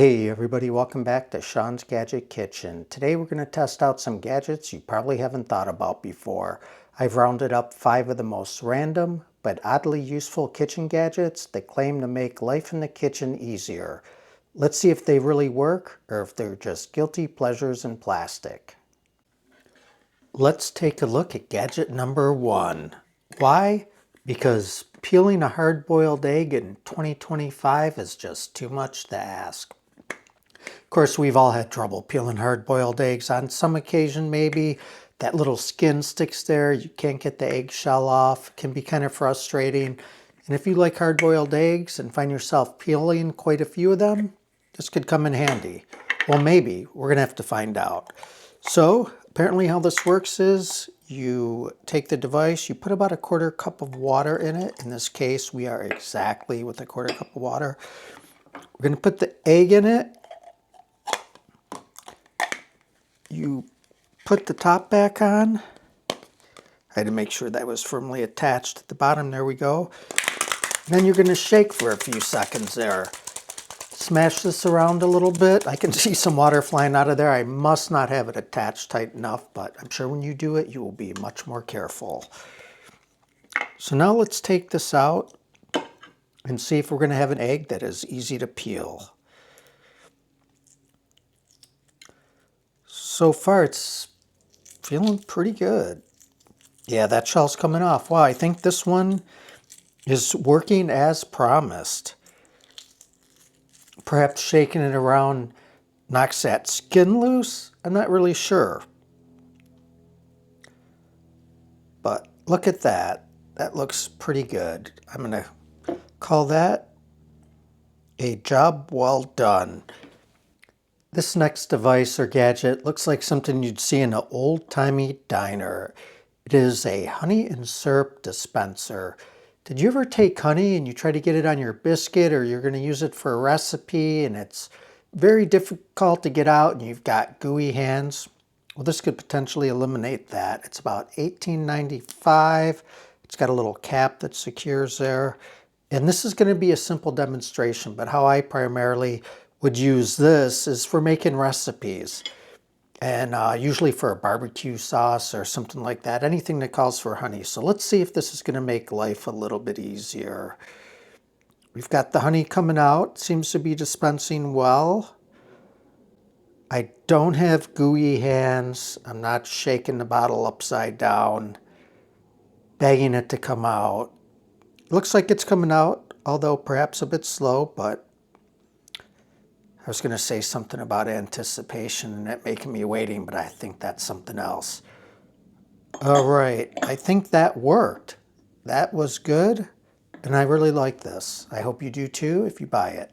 Hey everybody, welcome back to Sean's Gadget Kitchen. Today we're going to test out some gadgets you probably haven't thought about before. I've rounded up 5 of the most random but oddly useful kitchen gadgets that claim to make life in the kitchen easier. Let's see if they really work or if they're just guilty pleasures in plastic. Let's take a look at gadget number 1. Why? Because peeling a hard-boiled egg in 2025 is just too much to ask. Of course, we've all had trouble peeling hard-boiled eggs. On some occasion, maybe that little skin sticks there. You can't get the eggshell off. It can be kind of frustrating. And if you like hard-boiled eggs and find yourself peeling quite a few of them, this could come in handy. Well, maybe. We're going to have to find out. So, apparently how this works is you take the device, you put about a 1/4 cup of water in it. In this case, we are exactly with a 1/4 cup of water. We're going to put the egg in it. You put the top back on. I had to make sure that was firmly attached at the bottom. There we go. And then you're going to shake for a few seconds there. Smash this around a little bit. I can see some water flying out of there. I must not have it attached tight enough, but I'm sure when you do it, you will be much more careful. So now let's take this out and see if we're going to have an egg that is easy to peel. So far, it's feeling pretty good. Yeah, that shell's coming off. Wow, I think this one is working as promised. Perhaps shaking it around knocks that skin loose? I'm not really sure. But look at that. That looks pretty good. I'm going to call that a job well done. This next device or gadget looks like something you'd see in an old-timey diner. It is a honey and syrup dispenser. Did you ever take honey and you try to get it on your biscuit, or you're going to use it for a recipe and it's very difficult to get out and you've got gooey hands? Well, this could potentially eliminate that. It's about $18.95. It's got a little cap that secures there. And this is going to be a simple demonstration, but how I primarily would use this is for making recipes, and usually for a barbecue sauce or something like that, anything that calls for honey. So let's see if this is going to make life a little bit easier. We've got the honey coming out, seems to be dispensing well. I don't have gooey hands. I'm not shaking the bottle upside down, begging it to come out. Looks like it's coming out, although perhaps a bit slow, but I was going to say something about anticipation and it making me waiting, but I think that's something else. All right, I think that worked. That was good, and I really like this. I hope you do too if you buy it.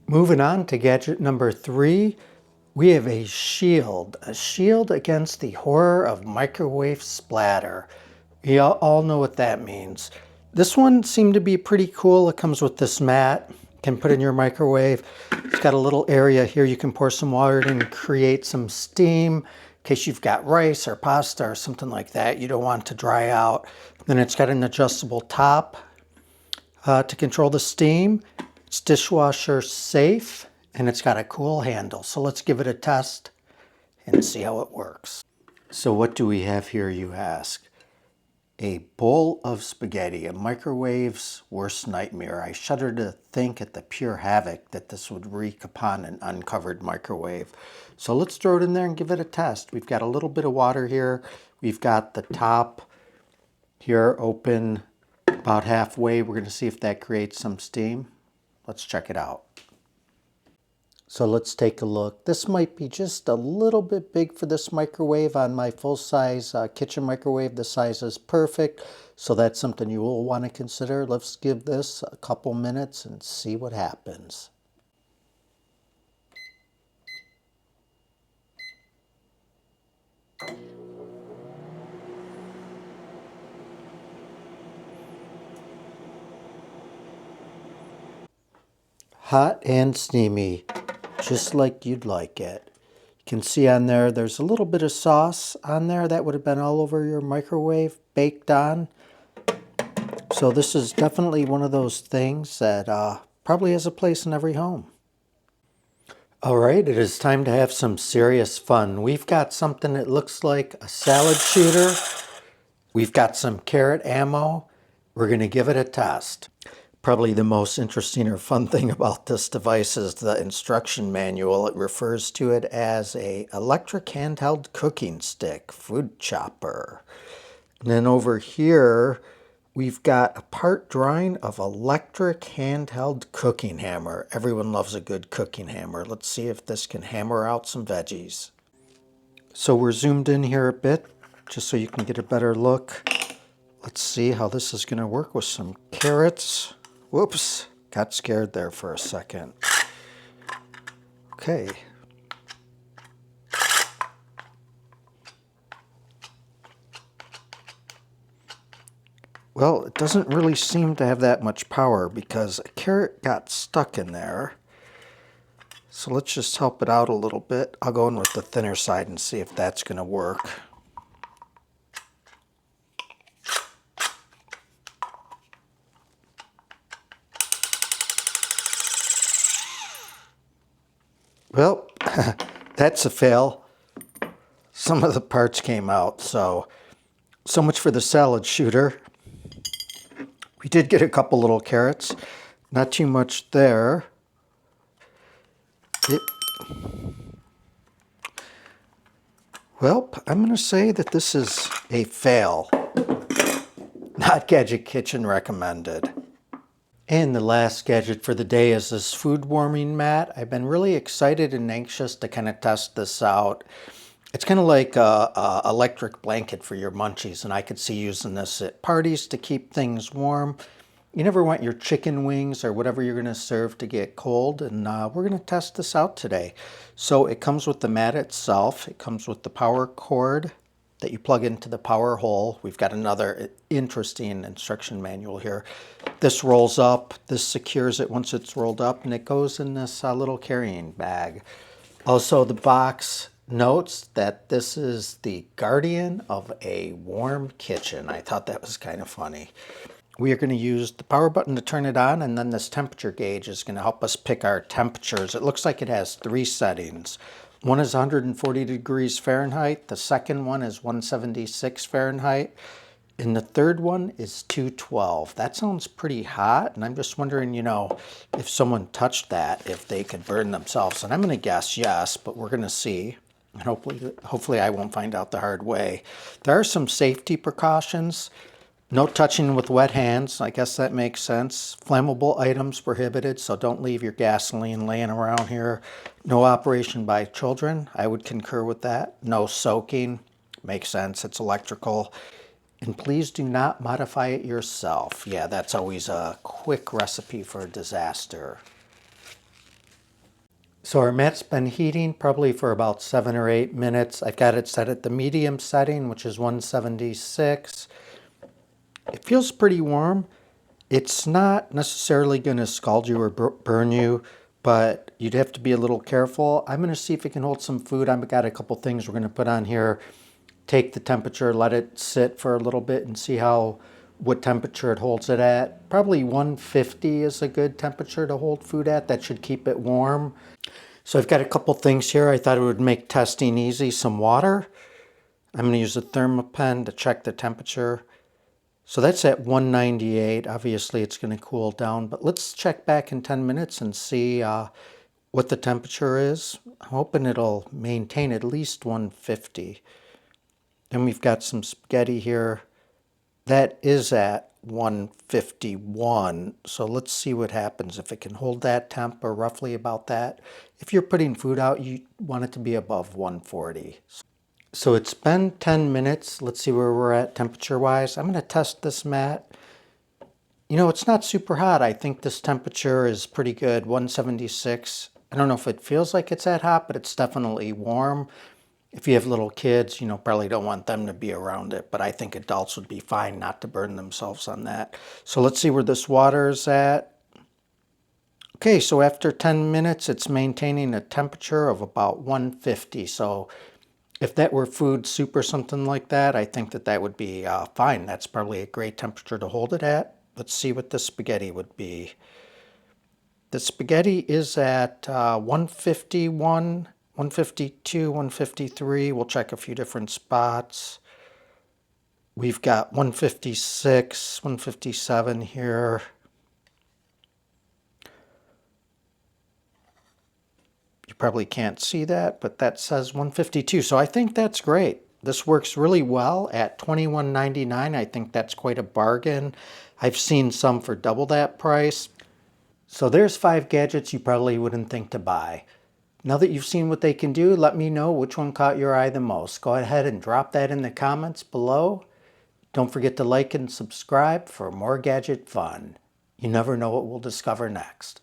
Moving on to gadget number 3, we have a shield against the horror of microwave splatter. We all know what that means. This one seemed to be pretty cool. It comes with this mat. Can put in your microwave. It's got a little area here you can pour some water in and create some steam in case you've got rice or pasta or something like that you don't want to dry out. Then it's got an adjustable top to control the steam. It's dishwasher safe and it's got a cool handle. So let's give it a test and see how it works. So what do we have here, you ask? A bowl of spaghetti, a microwave's worst nightmare. I shudder to think at the pure havoc that this would wreak upon an uncovered microwave. So let's throw it in there and give it a test. We've got a little bit of water here. We've got the top here open about halfway. We're going to see if that creates some steam. Let's check it out. So let's take a look. This might be just a little bit big for this microwave. On my full-size kitchen microwave, the size is perfect. So that's something you will want to consider. Let's give this a couple minutes and see what happens. Hot and steamy, just like you'd like it. You can see on there, there's a little bit of sauce on there that would have been all over your microwave, baked on. So this is definitely one of those things that probably has a place in every home. All right, it is time to have some serious fun. We've got something that looks like a salad shooter. We've got some carrot ammo. We're going to give it a test. Probably the most interesting or fun thing about this device is the instruction manual. It refers to it as a electric handheld cooking stick, food chopper. And then over here, we've got a part drawing of electric handheld cooking hammer. Everyone loves a good cooking hammer. Let's see if this can hammer out some veggies. So we're zoomed in here a bit, just so you can get a better look. Let's see how this is going to work with some carrots. Whoops, got scared there for a second. Okay. Well, it doesn't really seem to have that much power because a carrot got stuck in there. So let's just help it out a little bit. I'll go in with the thinner side and see if that's going to work. Well, that's a fail. Some of the parts came out, so much for the salad shooter. We did get a couple little carrots. Not too much there. Well, I'm going to say that this is a fail. Not Gadget Kitchen recommended. And the last gadget for the day is this food warming mat. I've been really excited and anxious to kind of test this out. It's kind of like a electric blanket for your munchies, and I could see using this at parties to keep things warm. You never want your chicken wings or whatever you're going to serve to get cold, and we're going to test this out today. So it comes with the mat itself. It comes with the power cord that you plug into the power hole. We've got another interesting instruction manual here. This rolls up, this secures it once it's rolled up, and it goes in this little carrying bag. Also, the box notes that this is the guardian of a warm kitchen. I thought that was kind of funny. We are going to use the power button to turn it on, and then this temperature gauge is going to help us pick our temperatures. It looks like it has 3 settings. One is 140 degrees Fahrenheit, the second one is 176 Fahrenheit, and the third one is 212. That sounds pretty hot, and I'm just wondering, if someone touched that, if they could burn themselves. And I'm going to guess yes, but we're going to see. And hopefully I won't find out the hard way. There are some safety precautions. No touching with wet hands. I guess that makes sense. Flammable items prohibited, so don't leave your gasoline laying around here. No operation by children. I would concur with that. No soaking. Makes sense. It's electrical. And please do not modify it yourself. Yeah, that's always a quick recipe for a disaster. So our mat's been heating probably for about 7 or 8 minutes. I've got it set at the medium setting, which is 176. It feels pretty warm. It's not necessarily going to scald you or burn you, but you'd have to be a little careful. I'm going to see if it can hold some food. I've got a couple things we're going to put on here. Take the temperature, let it sit for a little bit and see what temperature it holds it at. Probably 150 is a good temperature to hold food at. That should keep it warm. So I've got a couple things here. I thought it would make testing easy. Some water. I'm going to use a thermopen to check the temperature. So that's at 198. Obviously it's going to cool down, but let's check back in 10 minutes and see what the temperature is. I'm hoping it'll maintain at least 150. Then we've got some spaghetti here. That is at 151. So let's see what happens if it can hold that temp or roughly about that. If you're putting food out, you want it to be above 140. So it's been 10 minutes. Let's see where we're at temperature-wise. I'm going to test this mat. It's not super hot. I think this temperature is pretty good, 176. I don't know if it feels like it's that hot, but it's definitely warm. If you have little kids, probably don't want them to be around it, but I think adults would be fine not to burn themselves on that. So let's see where this water is at. Okay, so after 10 minutes, it's maintaining a temperature of about 150. So if that were food soup or something like that, I think that would be fine. That's probably a great temperature to hold it at. Let's see what the spaghetti would be. The spaghetti is at 151, 152, 153. We'll check a few different spots. We've got 156, 157 here. You probably can't see that, but that says 152. So I think that's great. This works really well at $21.99. I think that's quite a bargain. I've seen some for double that price. So there's 5 gadgets you probably wouldn't think to buy. Now that you've seen what they can do, let me know which one caught your eye the most. Go ahead and drop that in the comments below. Don't forget to like and subscribe for more gadget fun. You never know what we'll discover next.